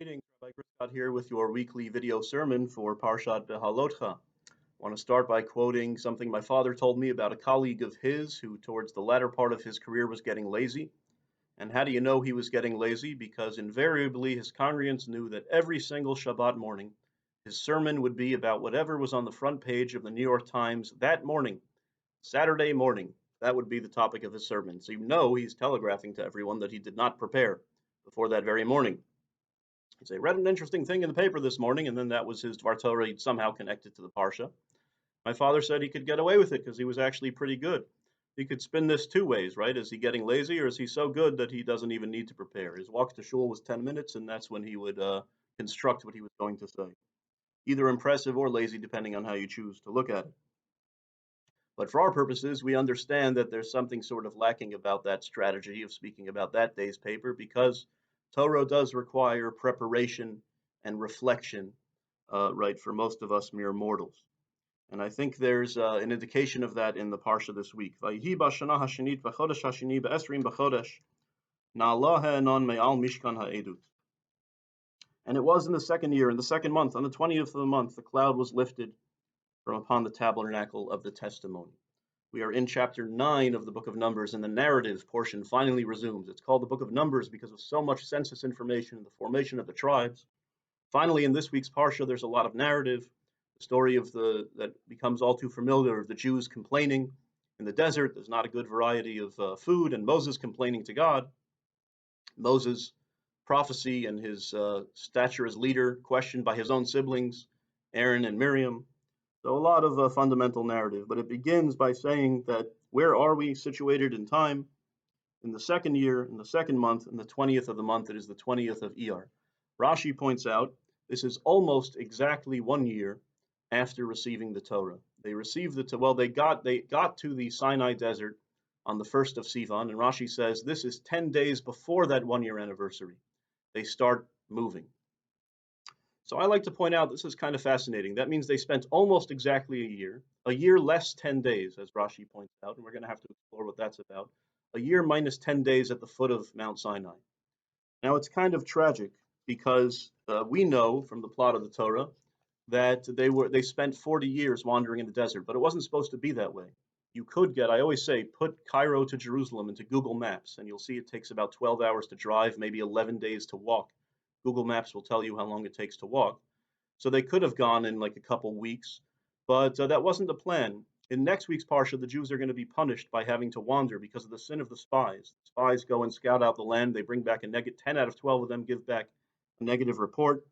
Greetings, Rabbi Scott here with your weekly video sermon for Parshat Behaalotecha. I want to start by quoting something my father told me about a colleague of his who, towards the latter part of his career, was getting lazy. And how do you know he was getting lazy? Because invariably his congregants knew that every single Shabbat morning his sermon would be about whatever was on the front page of the New York Times that morning, Saturday morning. That would be the topic of his sermon. So you know he's telegraphing to everyone that he did not prepare before that very morning. He'd say, read an interesting thing in the paper this morning, and then that was his Dvar Torah. He'd somehow connected to the Parsha. My father said he could get away with it because he was actually pretty good. He could spin this two ways, right? Is he getting lazy, or is he so good that he doesn't even need to prepare? His walk to shul was 10 minutes, and that's when he would construct what he was going to say. Either impressive or lazy, depending on how you choose to look at it. But for our purposes, we understand that there's something sort of lacking about that strategy of speaking about that day's paper because Torah does require preparation and reflection, right, for most of us mere mortals. And I think there's an indication of that in the Parsha this week. Vayhi b'shana hashanit b'chodesh hashini b'esrim b'chodesh na'ala ha'enon me'al mishkan ha'edut. And it was in the second year, in the second month, on the 20th of the month, the cloud was lifted from upon the tabernacle of the testimony. We are in chapter 9 of the book of Numbers, and the narrative portion finally resumes. It's called the book of Numbers because of so much census information and the formation of the tribes. Finally, in this week's Parsha, there's a lot of narrative, the story of that becomes all too familiar of the Jews complaining in the desert. There's not a good variety of food, and Moses complaining to God. Moses' prophecy and his stature as leader questioned by his own siblings, Aaron and Miriam. So a lot of fundamental narrative, but it begins by saying that where are we situated in time? In the second year, in the second month, in the 20th of the month, it is the 20th of Iyar. Rashi points out this is almost exactly 1 year after receiving the Torah. They received they got to the Sinai desert on the 1st of Sivan, and Rashi says this is 10 days before that 1 year anniversary. They start moving. So I like to point out this is kind of fascinating. That means they spent almost exactly a year less 10 days, as Rashi points out, and we're going to have to explore what that's about. A year minus 10 days at the foot of Mount Sinai. Now it's kind of tragic because we know from the plot of the Torah that they spent 40 years wandering in the desert, but it wasn't supposed to be that way. You could I always say, put Cairo to Jerusalem into Google Maps, and you'll see it takes about 12 hours to drive, maybe 11 days to walk. Google Maps will tell you how long it takes to walk. So they could have gone in like a couple weeks, but that wasn't the plan. In next week's Parsha, the Jews are going to be punished by having to wander because of the sin of the spies. The spies go and scout out the land. They bring back 10 out of 12 of them give back a negative report.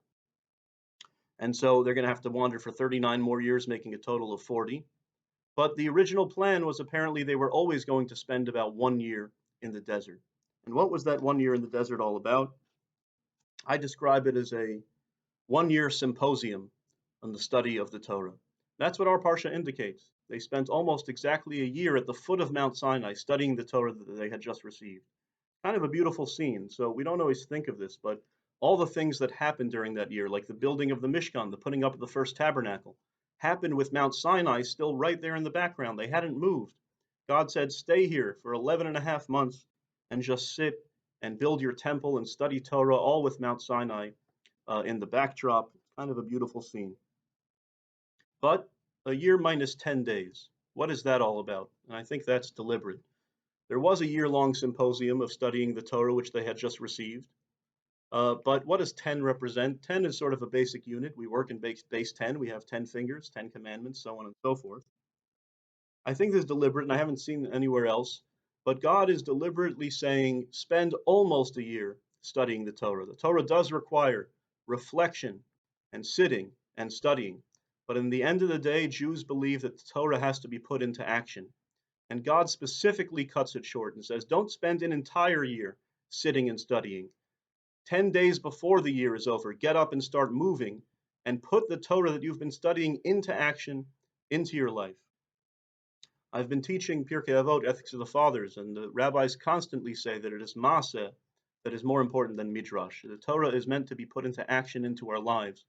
And so they're going to have to wander for 39 more years, making a total of 40. But the original plan was apparently they were always going to spend about 1 year in the desert. And what was that 1 year in the desert all about? I describe it as a 1 year symposium on the study of the Torah. That's what our Parsha indicates. They spent almost exactly a year at the foot of Mount Sinai studying the Torah that they had just received. Kind of a beautiful scene. So we don't always think of this, but all the things that happened during that year, like the building of the Mishkan, the putting up of the first tabernacle, happened with Mount Sinai still right there in the background. They hadn't moved. God said, stay here for 11 and a half months and just sit and build your temple and study Torah, all with Mount Sinai in the backdrop. Kind of a beautiful scene. But a year minus 10 days, what is that all about? And I think that's deliberate. There was a year-long symposium of studying the Torah, which they had just received. But what does 10 represent? 10 is sort of a basic unit. We work in base 10. We have 10 fingers, 10 commandments, so on and so forth. I think this is deliberate, and I haven't seen anywhere else. But God is deliberately saying, spend almost a year studying the Torah. The Torah does require reflection and sitting and studying. But in the end of the day, Jews believe that the Torah has to be put into action. And God specifically cuts it short and says, don't spend an entire year sitting and studying. 10 days before the year is over, get up and start moving and put the Torah that you've been studying into action, into your life. I've been teaching Pirkei Avot, Ethics of the Fathers, and the rabbis constantly say that it is Maaseh that is more important than Midrash. The Torah is meant to be put into action into our lives.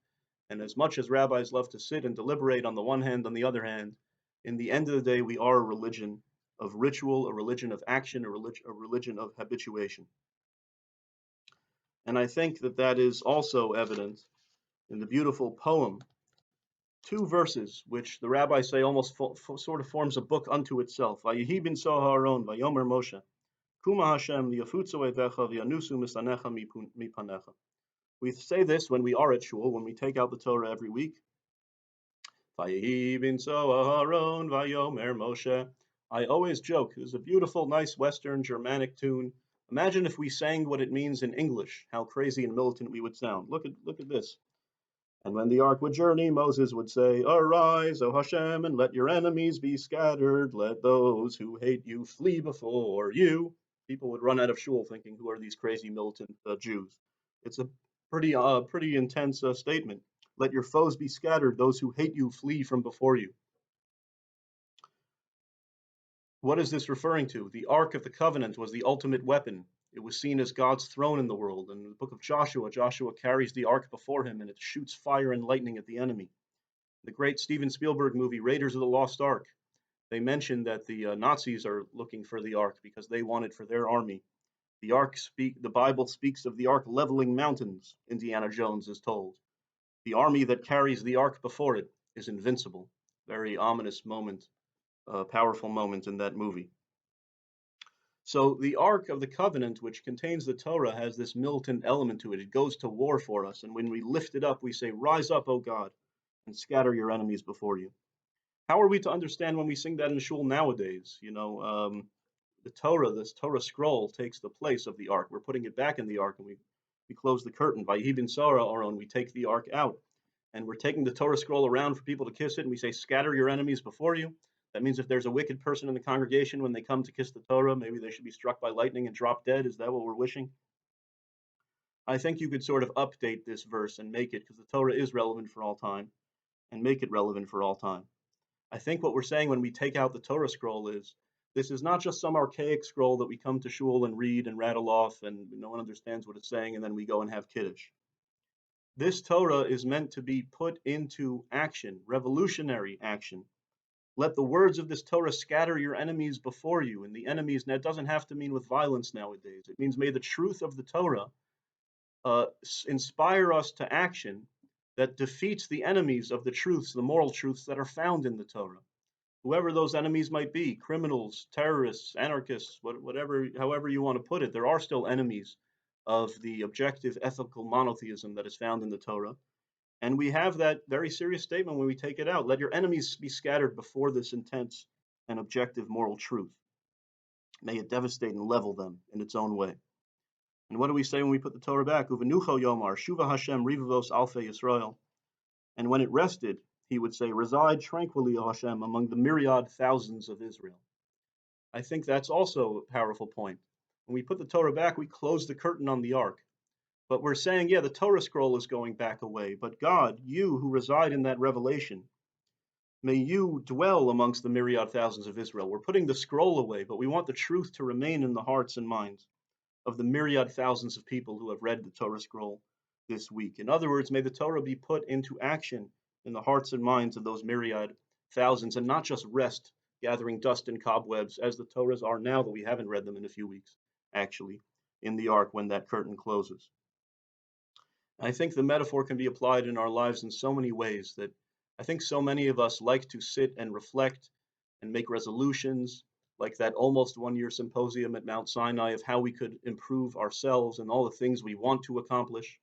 And as much as rabbis love to sit and deliberate on the one hand, on the other hand, in the end of the day, we are a religion of ritual, a religion of action, a religion of habituation. And I think that that is also evident in the beautiful poem, two verses, which the rabbis say almost sort of forms a book unto itself. Vayehi bin Soharon, Vayomer Moshe, Kuma Hashem, Liyafutzu Evecha, V'yanusu Misanecha Mipanecha. We say this when we are at shul, when we take out the Torah every week. Vayehi bin Soharon, Vayomer Moshe. I always joke, there's a beautiful, nice Western Germanic tune. Imagine if we sang what it means in English, how crazy and militant we would sound. Look at this. And when the ark would journey, Moses would say, Arise, O Hashem, and let your enemies be scattered. Let those who hate you flee before you. People would run out of shul thinking, who are these crazy militant Jews? It's a pretty intense statement. Let your foes be scattered. Those who hate you flee from before you. What is this referring to? The Ark of the Covenant was the ultimate weapon. It was seen as God's throne in the world. In the book of Joshua, Joshua carries the ark before him and it shoots fire and lightning at the enemy. The great Steven Spielberg movie, Raiders of the Lost Ark, they mention that the Nazis are looking for the ark because they want it for their army. The Bible speaks of the ark leveling mountains, Indiana Jones is told. The army that carries the ark before it is invincible. Very ominous moment, powerful moment in that movie. So the Ark of the Covenant, which contains the Torah, has this militant element to it. It goes to war for us. And when we lift it up, we say, Rise up, O God, and scatter your enemies before you. How are we to understand when we sing that in shul nowadays? The Torah, this Torah scroll, takes the place of the Ark. We're putting it back in the Ark, and we close the curtain. By Yibin Sarah, our own, we take the Ark out. And we're taking the Torah scroll around for people to kiss it, and we say, Scatter your enemies before you. That means if there's a wicked person in the congregation, when they come to kiss the Torah, maybe they should be struck by lightning and drop dead. Is that what we're wishing? I think you could sort of update this verse and make it, because the Torah is relevant for all time, and make it relevant for all time. I think what we're saying when we take out the Torah scroll is, this is not just some archaic scroll that we come to shul and read and rattle off and no one understands what it's saying and then we go and have kiddush. This Torah is meant to be put into action, revolutionary action. Let the words of this Torah scatter your enemies before you. And the enemies, now it doesn't have to mean with violence nowadays. It means may the truth of the Torah inspire us to action that defeats the enemies of the truths, the moral truths that are found in the Torah. Whoever those enemies might be, criminals, terrorists, anarchists, whatever, however you want to put it, there are still enemies of the objective ethical monotheism that is found in the Torah. And we have that very serious statement when we take it out. Let your enemies be scattered before this intense and objective moral truth. May it devastate and level them in its own way. And what do we say when we put the Torah back? Uvenucho Yomar, Shuva Hashem, Rivavos Alfei Yisrael. And when it rested, he would say, Reside tranquilly, O Hashem, among the myriad thousands of Israel. I think that's also a powerful point. When we put the Torah back, we close the curtain on the ark. But we're saying, yeah, the Torah scroll is going back away. But God, you who reside in that revelation, may you dwell amongst the myriad thousands of Israel. We're putting the scroll away, but we want the truth to remain in the hearts and minds of the myriad thousands of people who have read the Torah scroll this week. In other words, may the Torah be put into action in the hearts and minds of those myriad thousands and not just rest, gathering dust and cobwebs as the Torahs are now that we haven't read them in a few weeks, actually, in the ark when that curtain closes. I think the metaphor can be applied in our lives in so many ways that I think so many of us like to sit and reflect and make resolutions, like that almost 1 year symposium at Mount Sinai of how we could improve ourselves and all the things we want to accomplish.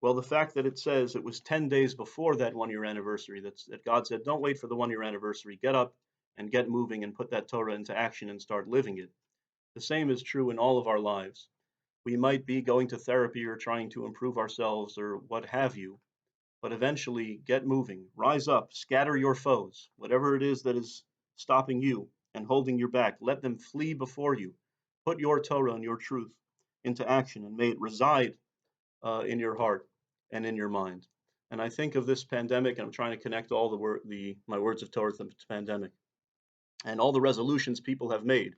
Well, the fact that it says it was 10 days before that 1 year anniversary that God said, don't wait for the 1 year anniversary, get up and get moving and put that Torah into action and start living it. The same is true in all of our lives. We might be going to therapy or trying to improve ourselves or what have you, but eventually get moving, rise up, scatter your foes, whatever it is that is stopping you and holding you back, let them flee before you. Put your Torah and your truth into action and may it reside in your heart and in your mind. And I think of this pandemic, and I'm trying to connect all my words of Torah to the pandemic and all the resolutions people have made.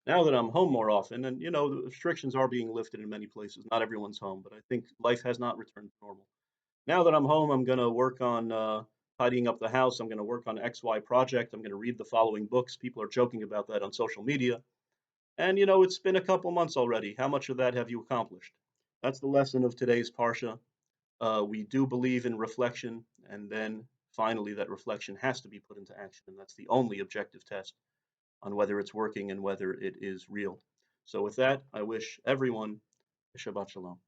Now that I'm home more often, and the restrictions are being lifted in many places, not everyone's home, but I think life has not returned to normal. Now that I'm home, I'm going to work on tidying up the house. I'm going to work on XY project. I'm going to read the following books. People are joking about that on social media. And it's been a couple months already. How much of that have you accomplished? That's the lesson of today's Parsha. We do believe in reflection, and then finally, that reflection has to be put into action. And that's the only objective test on whether it's working and whether it is real. So, with that, I wish everyone a Shabbat Shalom.